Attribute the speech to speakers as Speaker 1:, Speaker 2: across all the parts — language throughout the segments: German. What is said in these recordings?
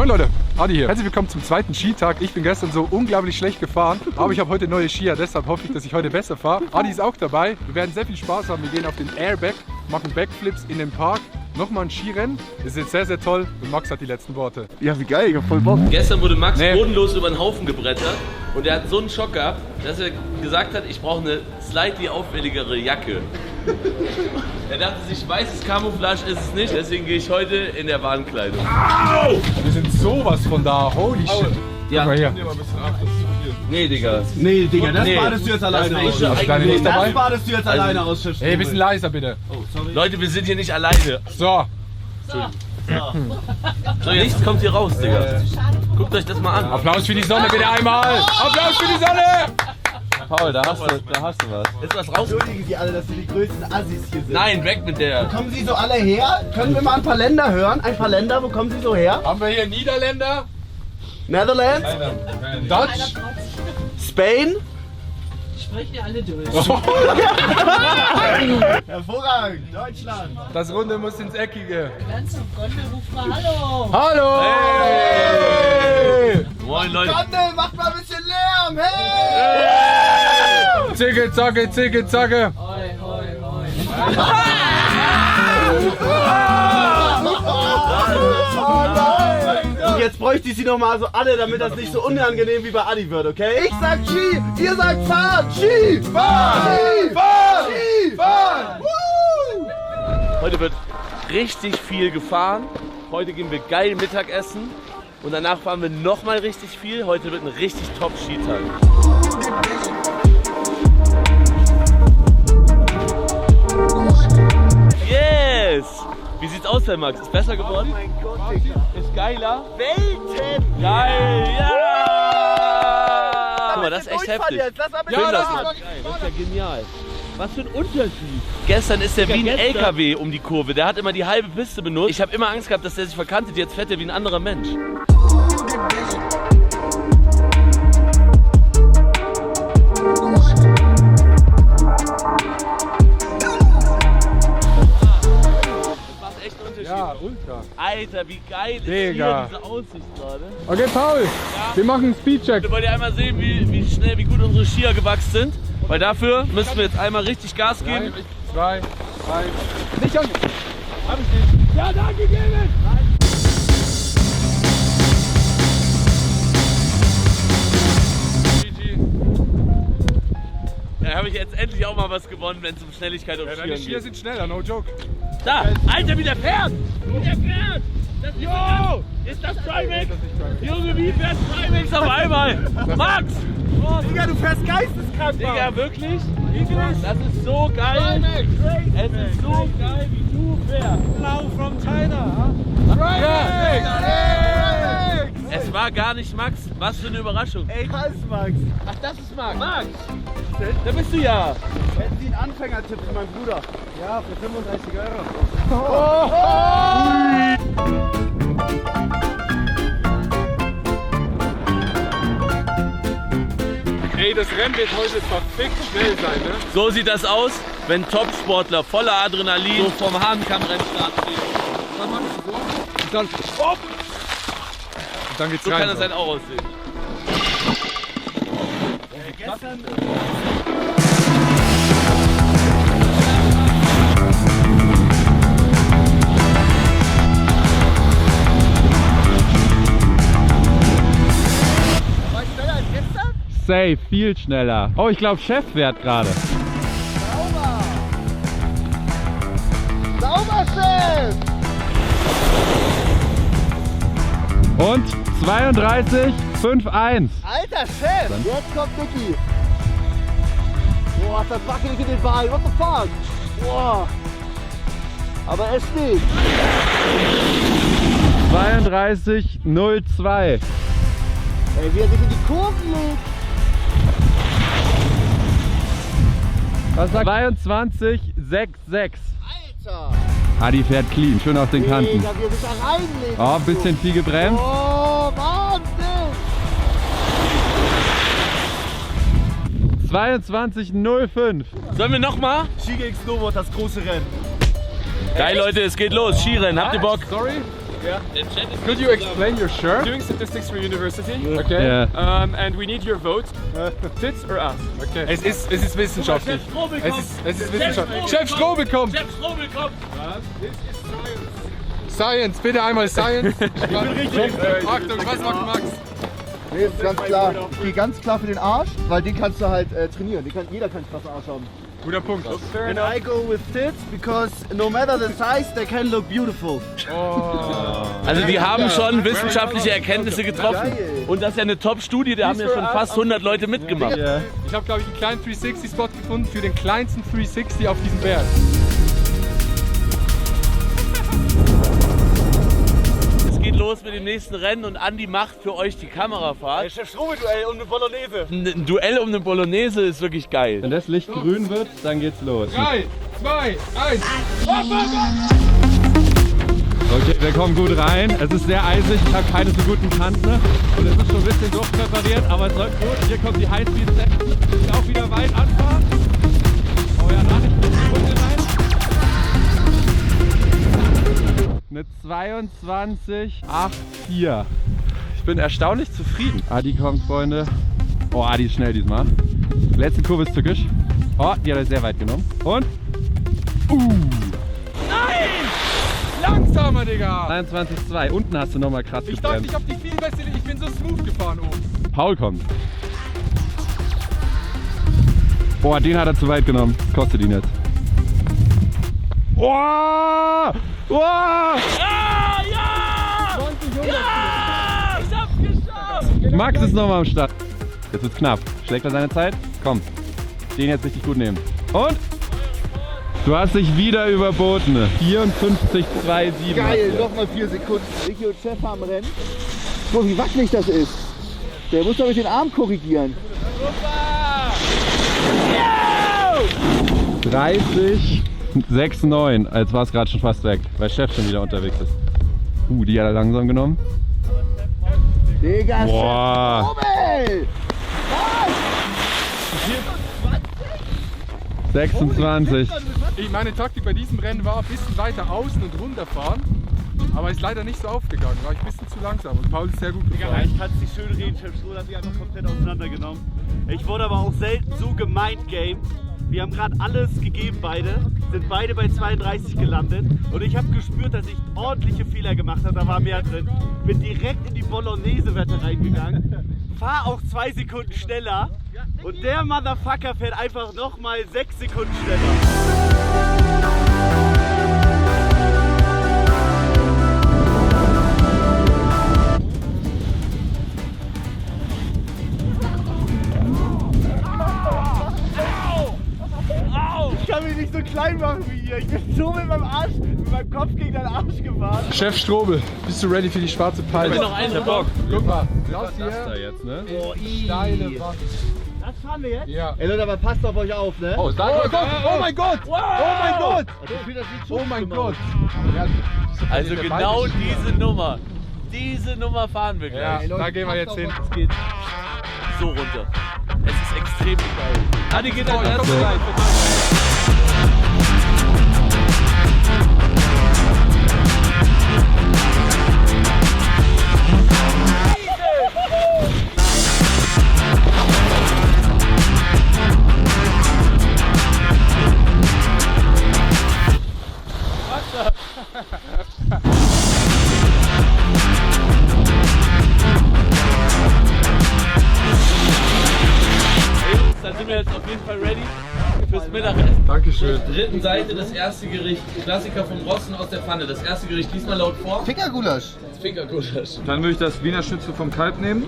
Speaker 1: Leute, Adi hier. Herzlich willkommen zum zweiten Skitag. Ich bin gestern so unglaublich schlecht gefahren, aber ich habe heute neue Skier, deshalb hoffe ich, dass ich heute besser fahre. Adi ist auch dabei. Wir werden sehr viel Spaß haben. Wir gehen auf den Airbag, machen Backflips in den Park. Nochmal ein Skirennen. Das ist jetzt sehr, sehr toll und Max hat die letzten Worte.
Speaker 2: Ja, wie geil, ich hab voll Bock.
Speaker 3: Gestern wurde Max bodenlos über den Haufen gebrettert und er hat so einen Schock gehabt, dass er gesagt hat, ich brauche eine slightly auffälligere Jacke. Er dachte sich, weißes Camouflage ist es nicht, deswegen gehe ich heute in der Warnkleidung.
Speaker 1: Au! Wir sind sowas von da, holy shit.
Speaker 3: Ja.
Speaker 1: Guck mal hier.
Speaker 3: Nee, Digga.
Speaker 4: Nee, Digga, das badest du jetzt alleine aus. Das badest du jetzt alleine aus, Chef.
Speaker 1: Hey, ein bisschen leiser bitte.
Speaker 4: Oh, sorry.
Speaker 3: Leute, wir sind hier nicht alleine.
Speaker 1: So.
Speaker 3: So, jetzt kommt hier raus, Digga. Guckt euch das mal an.
Speaker 1: Applaus für die Sonne bitte einmal. Applaus für die Sonne.
Speaker 2: Paul, da hast du was.
Speaker 3: Ist was raus?
Speaker 4: Entschuldigen Sie alle, dass Sie die größten Assis hier sind.
Speaker 3: Nein, weg mit der.
Speaker 4: Wo kommen Sie so alle her? Können wir mal ein paar Länder hören? Ein paar Länder, wo kommen Sie so her?
Speaker 1: Haben wir hier Niederländer,
Speaker 4: Netherlands?
Speaker 1: Dutch.
Speaker 4: Spain?
Speaker 5: Sprechen ja alle durch.
Speaker 4: Hervorragend, Deutschland.
Speaker 1: Das Runde muss ins Eckige.
Speaker 5: Ganz zum Gondel, ruf mal Hallo.
Speaker 1: Hallo.
Speaker 3: Hey. Moin, Leute.
Speaker 4: Gondel, macht mal ein bisschen Lärm, hey!
Speaker 1: Zicke, zacke, zicke, zacke.
Speaker 5: Hoi, hoi, hoi.
Speaker 4: Und jetzt bräuchte ich Sie noch mal so alle, damit das nicht so unangenehm wie bei Adi wird, okay? Ich sag Ski, ihr sagt Fahren. Ski, Fahren, Ski, Fahren, Ski, Fahren.
Speaker 3: Heute wird richtig viel gefahren. Heute gehen wir geil Mittagessen. Und danach fahren wir nochmal richtig viel. Heute wird ein richtig Top-Skitag. Yes! Wie sieht's aus bei Max? Ist besser geworden?
Speaker 4: Oh mein Gott, Digga.
Speaker 3: Ist geiler?
Speaker 4: Welten!
Speaker 3: Geil! Ja! Guck mal, das ist echt heftig. Film das mal. Das ist ja genial. Was für ein Unterschied. Gestern ist der wie ein LKW um die Kurve. Der hat immer die halbe Piste benutzt. Ich habe immer Angst gehabt, dass der sich verkantet. Jetzt fährt er wie ein anderer Mensch.
Speaker 1: Ja, ultra.
Speaker 3: Alter, wie geil ist
Speaker 1: Digga.
Speaker 3: hier diese Aussicht gerade.
Speaker 1: Okay, Paul, wir machen einen Speedcheck.
Speaker 3: Wollt ihr einmal sehen, wie gut unsere Skier gewachsen sind? Weil dafür müssen wir jetzt einmal richtig Gas geben.
Speaker 1: 2, 1. Nicht an. Hab ich nicht. Ja, danke, gegeben.
Speaker 3: Da habe ich jetzt endlich auch mal was gewonnen, wenn es um Schnelligkeit und
Speaker 1: Ja,
Speaker 3: Skiern
Speaker 1: deine Skier
Speaker 3: geht.
Speaker 1: sind schneller, no joke.
Speaker 3: Da! Alter, wie der fährt! Wie der fährt! Das ist das Trimax? Junge, wie fährt Trimax auf einmal? Max!
Speaker 4: Digga, du fährst geisteskrank,
Speaker 3: Digga, wirklich? Das ist so geil! Es ist so geil, wie du fährst!
Speaker 4: Blau from China,
Speaker 3: Es war gar nicht Max. Was für eine Überraschung.
Speaker 4: Ey, was, Max?
Speaker 3: Ach, das ist Max. Max! Da bist du ja!
Speaker 4: Hätten Sie einen Anfängertipp für meinen Bruder? Ja, für 35 Euro.
Speaker 1: Ey, das Rennen wird heute verfickt schnell sein, ne?
Speaker 3: So sieht das aus, wenn Topsportler voller Adrenalin so vom Hahnkammrennstart stehen.
Speaker 1: Und dann, hopp! Und dann geht's
Speaker 3: So
Speaker 1: rein.
Speaker 3: kann das halt auch aussehen.
Speaker 4: Gestern... War ich schneller als gestern?
Speaker 2: Safe, viel schneller. Oh, ich glaube Chef fährt gerade.
Speaker 4: Sauber! Sauber, Chef!
Speaker 2: Und 32,51.
Speaker 4: Alter Chef! Jetzt kommt Niki. Boah, das wackelig in den Beinen. What the fuck? Boah. Aber er steht.
Speaker 2: 32,02.
Speaker 4: Ey, wie er sich in die Kurven legt.
Speaker 2: Was sagt 22,66.
Speaker 4: Alter!
Speaker 2: Adi fährt clean, schön auf den Kanten.
Speaker 4: Mega, wie er sich da reinlegt.
Speaker 2: Oh, ein bisschen viel gebremst.
Speaker 4: Oh, Wahnsinn!
Speaker 2: 22,05.
Speaker 3: Sollen wir nochmal?
Speaker 4: Ski gegen Snowboard, das große Rennen.
Speaker 3: Geil, Leute, es geht los. Skirennen, habt ihr Bock?
Speaker 1: Sorry?
Speaker 3: Der Chat ist
Speaker 1: Could you explain your shirt?
Speaker 6: Doing statistics for university,
Speaker 1: Okay.
Speaker 2: Ja.
Speaker 6: and we need your vote. Tits or ass?
Speaker 1: Okay. Es ist wissenschaftlich. Es ist wissenschaftlich. Chef Strobel kommt!
Speaker 3: Chef Strobel kommt!
Speaker 1: Science, bitte einmal Science. Achtung, was macht Max?
Speaker 4: Nee, ist ganz klar. Ich gehe ganz klar für den Arsch, weil den kannst du halt trainieren. Jeder kann einen krassen Arsch haben.
Speaker 1: Guter Punkt.
Speaker 4: And I go with tits because no matter the size, they can look beautiful.
Speaker 3: Also die haben schon wissenschaftliche Erkenntnisse getroffen.
Speaker 4: Geil.
Speaker 3: Und das ist ja eine Top-Studie, da haben ja schon fast 100 Leute mitgemacht.
Speaker 2: Ja.
Speaker 1: Ich habe, glaube ich, einen kleinen 360-Spot gefunden für den kleinsten 360 auf diesem Berg.
Speaker 3: Es geht los mit dem nächsten Rennen und Andi macht für euch die Kamerafahrt.
Speaker 4: Chef Strobel-Duell um eine Bolognese.
Speaker 3: Ein Duell um eine Bolognese ist wirklich geil.
Speaker 2: Wenn das Licht grün wird, dann geht's los.
Speaker 1: 3, 2, 1.
Speaker 2: Okay, wir kommen gut rein. Es ist sehr eisig, ich habe keine so guten Kanten. Und es ist schon ein bisschen durchpräpariert, aber es läuft gut. Hier kommt die Highspeed-Section. Ich auch wieder weit anfahren. Oh ja, Nachrichten in die Runde rein. Eine 22,84. Ich bin erstaunlich zufrieden. Adi kommt, Freunde. Oh, Adi ist schnell diesmal. Letzte Kurve ist tückisch. Oh, die hat er sehr weit genommen. Und?
Speaker 1: Langsamer, Digga!
Speaker 2: 23,2. Unten hast du nochmal krass
Speaker 1: Ich dachte,
Speaker 2: gebremst.
Speaker 1: ich habe die viel bessere. Ich bin so smooth gefahren oben.
Speaker 2: Paul kommt. Boah, den hat er zu weit genommen. Das kostet ihn jetzt. Oh! Oh!
Speaker 3: Ah, ja!
Speaker 1: 20
Speaker 3: Ja! Ich hab's geschafft!
Speaker 2: Max ist nochmal am Start. Jetzt wird's knapp. Schlägt er seine Zeit? Komm. Den jetzt richtig gut nehmen. Und? Du hast dich wieder überboten. 54,27.
Speaker 4: Geil, nochmal 4 Sekunden. Ricky und Chef am Rennen. Guck, wie wackelig das ist. Der muss doch mit den Arm korrigieren.
Speaker 2: 30,69. Jetzt war es gerade schon fast weg, weil Chef schon wieder unterwegs ist. Die hat er langsam genommen.
Speaker 4: Digga,
Speaker 2: Boah.
Speaker 4: Strobel!
Speaker 2: 26.
Speaker 1: Meine Taktik bei diesem Rennen war ein bisschen weiter außen und runterfahren. Aber ist leider nicht so aufgegangen. War ich ein bisschen zu langsam. Und Paul ist sehr gut gefahren.
Speaker 7: Ich kann es nicht schön reden, Chef Strobel hat mich einfach komplett auseinandergenommen. Ich wurde aber auch selten so gemindgamed. Wir haben gerade alles gegeben beide, sind beide bei 32 gelandet und ich habe gespürt, dass ich ordentliche Fehler gemacht habe, da war mehr drin. Bin direkt in die Bolognese-Wette reingegangen, fahr auch 2 Sekunden schneller und der Motherfucker fährt einfach nochmal 6 Sekunden schneller. Ich kann mich nicht so klein machen wie ihr. Ich bin so mit meinem Kopf gegen deinen Arsch gefahren.
Speaker 1: Chef Strobel, bist du ready für die schwarze Palme?
Speaker 3: Ich bin noch einen Bock.
Speaker 1: Guck mal, das
Speaker 2: Da
Speaker 1: hier
Speaker 2: jetzt, ne?
Speaker 1: steile Wand.
Speaker 7: Das fahren wir jetzt?
Speaker 1: Ja.
Speaker 4: Ey Leute, aber passt auf euch auf, ne?
Speaker 1: Oh, da, oh Gott! Oh mein Gott! Oh mein Gott!
Speaker 4: Also ich finde das nicht
Speaker 1: Oh mein Gott! Ja,
Speaker 3: Also
Speaker 1: der
Speaker 3: genau
Speaker 1: beide
Speaker 3: diese Nummer. Diese Nummer fahren wir
Speaker 1: Ja,
Speaker 3: gleich.
Speaker 1: da gehen wir jetzt hin.
Speaker 3: Es geht so runter. Es ist extrem geil. Adi geht als erstes
Speaker 1: komm,
Speaker 3: rein. Dann sind wir jetzt auf jeden Fall ready fürs Mittagessen.
Speaker 1: Dankeschön.
Speaker 3: Dritten Seite das erste Gericht. Klassiker vom Rosten aus der Pfanne. Das erste Gericht, diesmal laut vor.
Speaker 4: Fingergulasch.
Speaker 3: Fingergulasch.
Speaker 1: Dann würde ich das Wiener Schnitzel vom Kalb nehmen.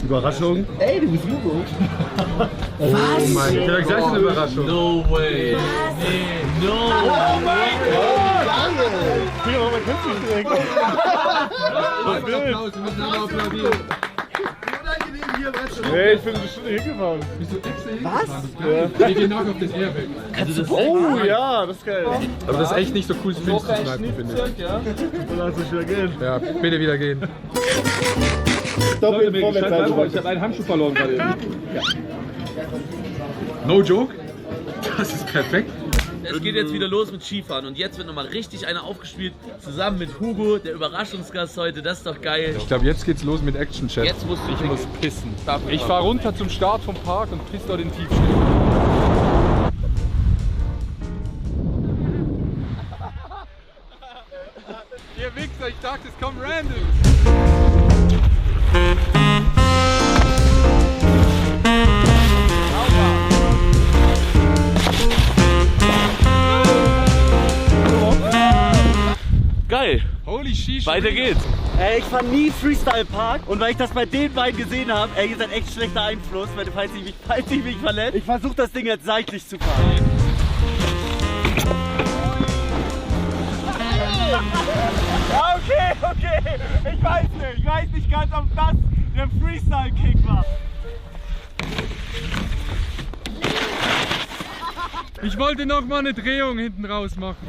Speaker 7: Überraschung.
Speaker 4: Ey, du bist Jugo.
Speaker 1: Oh mein, vielleicht gleich eine Überraschung.
Speaker 3: No way. Nee, no way.
Speaker 7: Hier, aber man kennt mich direkt.
Speaker 1: Applaus, wir müssen alle applaudieren.
Speaker 4: Unangenehm hier, weißt du.
Speaker 7: Nee, ich bin eine Stunde hingefahren.
Speaker 1: Bist du extra hingefahren? Was? Wir gehen nachher auf das Airbag.
Speaker 7: Oh ja, das ist geil.
Speaker 1: Aber das ist echt nicht so cool, Streams zu schneiden, finde ich.
Speaker 7: Ja? Und lass mich wieder gehen.
Speaker 1: Ja, bitte wieder gehen.
Speaker 7: Stopp in Vorwärts.
Speaker 2: Ich habe einen Handschuh verloren gerade.
Speaker 1: No joke? Das ist perfekt.
Speaker 3: Es geht jetzt wieder los mit Skifahren und jetzt wird nochmal richtig einer aufgespielt, zusammen mit Hugo, der Überraschungsgast heute, das ist doch geil.
Speaker 1: Ich glaube, jetzt geht's los mit Action Chat.
Speaker 3: Jetzt musst du
Speaker 1: Ich muss pissen.
Speaker 3: Dafür
Speaker 1: Ich
Speaker 3: fahren.
Speaker 1: fahre runter zum Start vom Park und piss dort in den Tiefschnee. Ihr Wichser, ich dachte, es kommt random.
Speaker 3: Geil,
Speaker 1: Holy shit.
Speaker 3: weiter geht's.
Speaker 7: Ey, ich fahr nie Freestyle Park und weil ich das bei den beiden gesehen habe, ey, ihr seid echt schlechter Einfluss, falls ich mich verletzt. Ich versuche das Ding jetzt seitlich zu fahren. Ja, okay. Ich weiß nicht ganz, ob das der Freestyle-Kick war.
Speaker 1: Ich wollte noch mal eine Drehung hinten raus machen.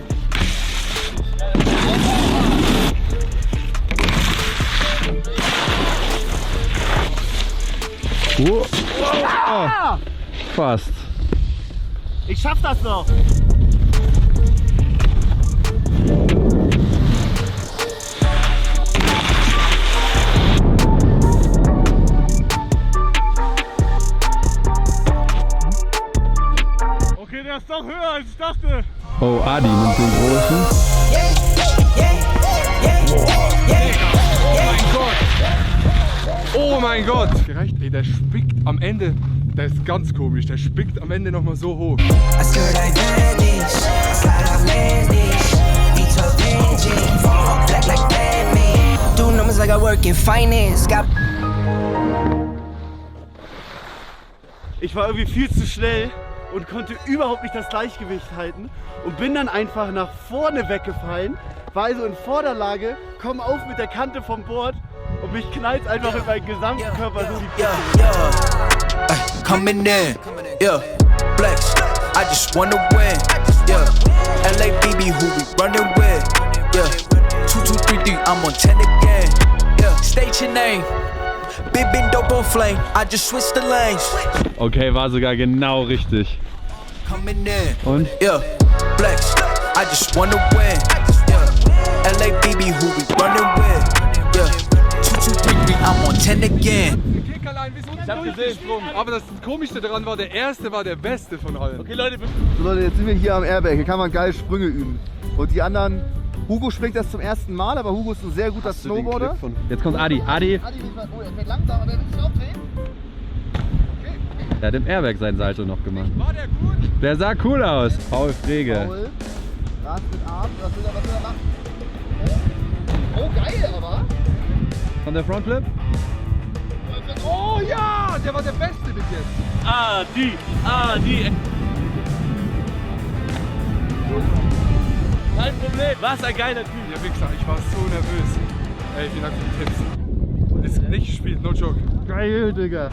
Speaker 2: Fast.
Speaker 7: Ich schaff das noch. Okay, der ist doch höher als ich dachte.
Speaker 2: Oh, Adi nimmt den großen.
Speaker 1: Oh mein Gott! Gereicht, ey, der spickt am Ende. Der ist ganz komisch, der spickt am Ende nochmal so hoch.
Speaker 8: I skirt like Vandy's, slide off Landis, V12 Benji, all black like Batman. Do numbers like I work in finance. Got
Speaker 7: Ich war irgendwie viel zu schnell und konnte überhaupt nicht das Gleichgewicht halten und bin dann einfach nach vorne weggefallen, war also in Vorderlage, komme auf mit der Kante vom Board und mich knallt einfach mit meinem gesamten Körper so die Fresse.
Speaker 8: coming in, yeah, flex. I just wanna win, yeah. LABB, who we running with, yeah. 2, 2, 3, 3, I'm on 10 again, yeah. State your name, big dope on flame. I just switched the lanes.
Speaker 2: Okay, war sogar genau richtig.
Speaker 8: Coming in,
Speaker 2: Und?
Speaker 8: yeah, flex. I just wanna win, yeah. LABB, who we running with, yeah. 2, 2, 3, 3, I'm on 10 again.
Speaker 1: Ich hab gesehen, aber das Komischste daran war, der erste war der beste von allen.
Speaker 3: Okay Leute,
Speaker 4: So Leute, jetzt sind wir hier am Airbag. Hier kann man geil Sprünge üben. Und die anderen, Hugo springt das zum ersten Mal, aber Hugo ist ein sehr guter Snowboarder.
Speaker 2: Jetzt kommt Adi. Adi,
Speaker 4: Oh, er fährt langsam, aber er will sich aufdrehen.
Speaker 2: der hat im Airbag sein Salto noch gemacht.
Speaker 1: War der gut?
Speaker 2: Der sah cool aus. Paul Frege.
Speaker 4: Paul, Rast mit Arm, was will er machen? Oh, geil, aber.
Speaker 2: Von der Frontflip?
Speaker 1: Oh ja, der war der Beste bis jetzt.
Speaker 3: Adi. Kein Problem, was ein geiler Typ.
Speaker 1: Ja, Wichser, ich war so nervös. Ey, vielen Dank für die Tipps. Ist nicht gespielt, no joke.
Speaker 4: Geil, Digga.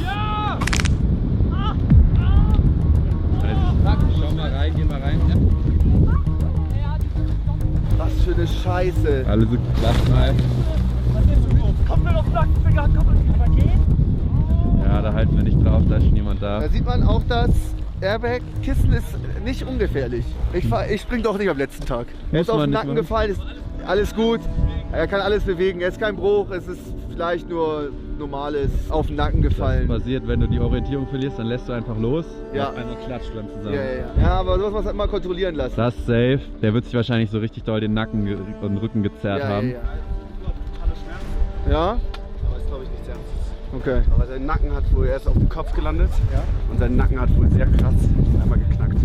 Speaker 1: Ja!
Speaker 2: Schau mal rein, geh mal rein.
Speaker 4: Was für eine Scheiße.
Speaker 2: Alle so lacht mal.
Speaker 7: Kommt mir auf Nackenfinger, komm mal, vergehen.
Speaker 2: Ja, da halten wir nicht drauf, da ist schon jemand da.
Speaker 4: Da sieht man auch, das Airbag-Kissen ist nicht ungefährlich. Ich spring doch nicht am letzten Tag. Er ist
Speaker 2: Muss
Speaker 4: auf
Speaker 2: man
Speaker 4: den
Speaker 2: nicht
Speaker 4: Nacken
Speaker 2: machen.
Speaker 4: gefallen, ist alles gut. Er kann alles bewegen, er ist kein Bruch, es ist vielleicht nur normales auf den Nacken gefallen.
Speaker 2: Passiert, wenn du die Orientierung verlierst, dann lässt du einfach los.
Speaker 4: Ja.
Speaker 2: Und einmal klatscht dann zusammen.
Speaker 4: Ja, aber sowas muss man immer kontrollieren lassen.
Speaker 2: Das ist safe. Der wird sich wahrscheinlich so richtig doll den Nacken und Rücken gezerrt haben.
Speaker 4: Ja?
Speaker 7: Aber ist glaube ich nichts Ernstes.
Speaker 4: Okay.
Speaker 7: Aber sein Nacken hat wohl, er ist auf dem Kopf gelandet und sein Nacken hat wohl sehr krass einmal geknackt.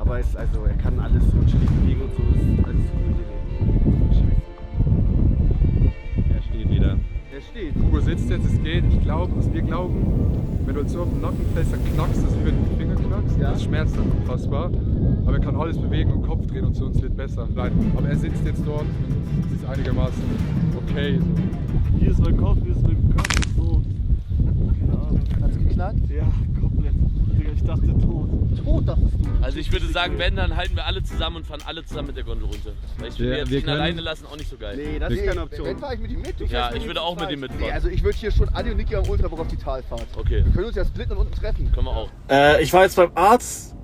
Speaker 7: Aber ist, also, er kann alles so chillig bewegen und so, ist alles cool gewesen.
Speaker 2: Er steht wieder.
Speaker 4: Er steht.
Speaker 1: Hugo sitzt jetzt, es geht. Ich glaube, wir glauben, wenn du uns so auf den Nacken fällst, dann knackst du es, wie wenn du den Finger knackst.
Speaker 4: Ja.
Speaker 1: Das schmerzt dann unfassbar. Aber er kann alles bewegen und Kopf drehen und so, uns wird besser. Nein, aber er sitzt jetzt dort und es ist einigermaßen okay.
Speaker 7: Hier ist mein Kopf, hier ist mein Körper, so. Keine Ahnung.
Speaker 4: Hat's geknackt?
Speaker 7: Ja, komplett. Digga, ich dachte tot. Tot dachtest du.
Speaker 3: Also ich würde sagen, wenn, dann halten wir alle zusammen und fahren alle zusammen mit der Gondel runter. Weil ich finde jetzt
Speaker 2: wir
Speaker 3: ihn
Speaker 2: können-
Speaker 3: alleine lassen auch nicht so geil.
Speaker 7: Nee, das ist keine Option.
Speaker 9: Wenn fahre ich mit ihm mit.
Speaker 3: Ja, ich würde auch mit ihm mitfahren.
Speaker 9: Nee, also ich würde hier schon Adi und Niki am Ultrabock auf die Talfahrt.
Speaker 3: Okay,
Speaker 9: Wir können uns ja splitten und unten treffen.
Speaker 3: können wir auch.
Speaker 10: Ich war jetzt beim Arzt.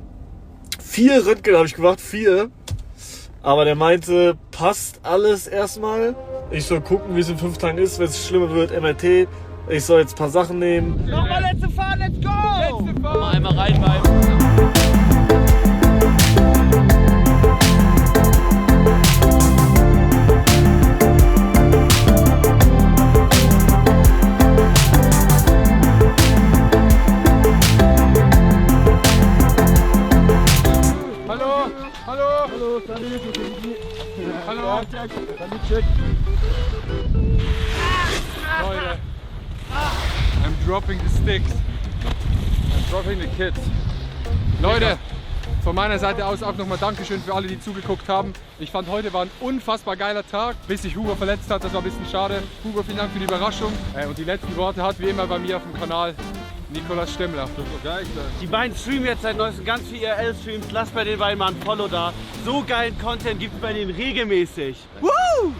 Speaker 10: 4 Röntgen habe ich gemacht, 4. Aber der meinte, passt alles erstmal. Ich soll gucken, wie es in 5 Tagen ist. Wenn es schlimmer wird, MRT. Ich soll jetzt ein paar Sachen nehmen.
Speaker 7: Nochmal letzte Fahrt, let's go!
Speaker 3: Mal einmal reinbleiben.
Speaker 1: Hallo, hallo. Hallo. Leute. I'm dropping the sticks. I'm dropping the kids. Leute, von meiner Seite aus auch nochmal Dankeschön für alle, die zugeguckt haben. Ich fand, heute war ein unfassbar geiler Tag, bis sich Hugo verletzt hat. Das war ein bisschen schade. Hugo, vielen Dank für die Überraschung. Und die letzten Worte hat wie immer bei mir auf dem Kanal Nikolaus Stemmler.
Speaker 7: Die beiden streamen jetzt seit neuestem ganz viel IRL-Streams. Lasst bei den beiden mal ein Follow da. So geilen Content gibt es bei denen regelmäßig. Woo!